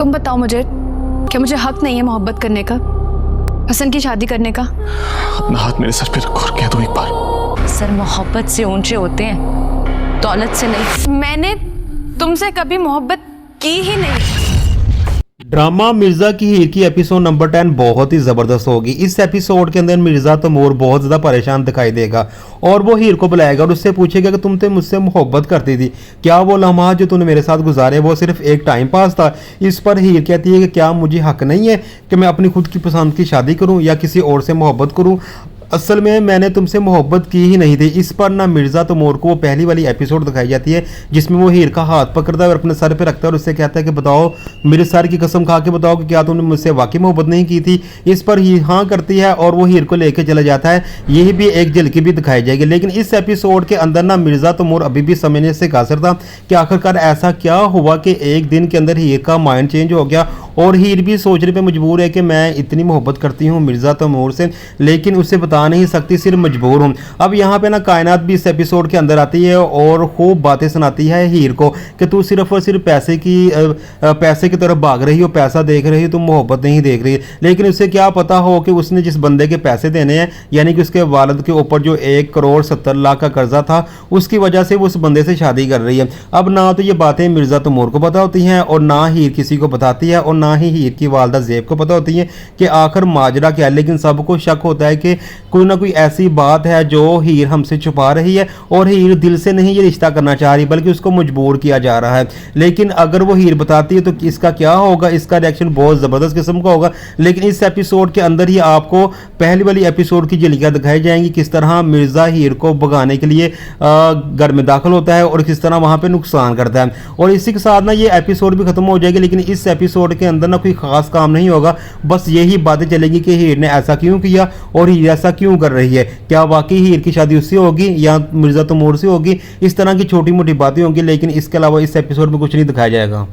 तुम बताओ मुझे, क्या मुझे हक नहीं है मोहब्बत करने का, हसन की शादी करने का? अपना हाथ मेरे सर पे रखो और कह दो एक बार। सर मोहब्बत से ऊंचे होते हैं, दौलत से नहीं। मैंने तुमसे कभी मोहब्बत की ही नहीं। ड्रामा मिर्जा की हीर की एपिसोड नंबर 10 बहुत ही ज़बरदस्त होगी। इस एपिसोड के अंदर मिर्जा तैमूर बहुत ज़्यादा परेशान दिखाई देगा और वो हीर को बुलाएगा और उससे पूछेगा कि तुम तो मुझसे मोहब्बत करती थी, क्या वो लम्हा जो तूने मेरे साथ गुजारे वो सिर्फ एक टाइम पास था? इस पर हीर कहती है कि क्या मुझे हक नहीं है कि मैं अपनी खुद की पसंद की शादी करूँ या किसी और से मोहब्बत करूँ? असल में मैंने तुमसे मोहब्बत की ही नहीं थी। इस पर ना मिर्ज़ा तैमूर को वो पहली वाली एपिसोड दिखाई जाती है जिसमें वो हीर का हाथ पकड़ता है और अपने सर पे रखता है और उससे कहता है कि बताओ, मेरे सर की कसम खा के बताओ कि क्या तुमने मुझसे वाकई मोहब्बत नहीं की थी? इस पर हीर हाँ करती है और वो हीर को लेके चला जाता है। यही भी एक झलकी भी दिखाई जाएगी। लेकिन इस एपिसोड के अंदर ना मिर्ज़ा तैमूर अभी भी समझने से कासिर था कि आखिरकार ऐसा क्या हुआ कि एक दिन के अंदर हीर का माइंड चेंज हो गया और हीर भी सोचने पे मजबूर है कि मैं इतनी मोहब्बत करती हूँ मिर्ज़ा तैमूर से, लेकिन उसे बता नहीं सकती, सिर्फ मजबूर हूँ। अब यहाँ पे ना कायनात भी इस एपिसोड के अंदर आती है और खूब बातें सुनाती है हीर को कि तू सिर्फ और सिर्फ पैसे की तरफ भाग रही हो, पैसा देख रही हो, तुम मोहब्बत नहीं देख रही। लेकिन उसे क्या पता हो कि उसने जिस बंदे के पैसे देने हैं, यानी कि उसके वालिद के ऊपर जो 1,70,00,000 का कर्जा था, उसकी वजह से वो उस बंदे से शादी कर रही है। अब ना तो ये बातें मिर्ज़ा तैमूर को पता होती हैं और ना हीर किसी को बताती है और ना ही हीर की वालदा ज़ेब को पता होती है कि आखिर माजरा क्या है। लेकिन सबको शक होता है कि कोई ना कोई ऐसी बात है जो हीर हमसे छुपा रही है और हीर दिल से नहीं ये रिश्ता करना चाह रही बल्कि उसको मजबूर किया जा रहा है। लेकिन अगर वो हीर बताती है तो इसका क्या होगा? इसका रिएक्शन बहुत ज़बरदस्त किस्म का होगा। लेकिन इस एपिसोड के अंदर ही आपको पहली वाली एपिसोड की झलकियाँ दिखाई जाएंगी, किस तरह मिर्ज़ा हीर को भगाने के लिए घर में दाखिल होता है और किस तरह वहाँ पे नुकसान करता है। और इसी के साथ ना ये एपिसोड भी खत्म हो जाएगी। लेकिन इस एपिसोड के अंदर ना कोई खास काम नहीं होगा, बस यही बातें चलेंगी कि हीर ने ऐसा क्यों किया और हीर ऐसा क्यों कर रही है, क्या वाकई हीर की शादी उससे होगी या मिर्ज़ा तैमूर से होगी। इस तरह की छोटी मोटी बातें होंगी, लेकिन इसके अलावा इस एपिसोड में कुछ नहीं दिखाया जाएगा।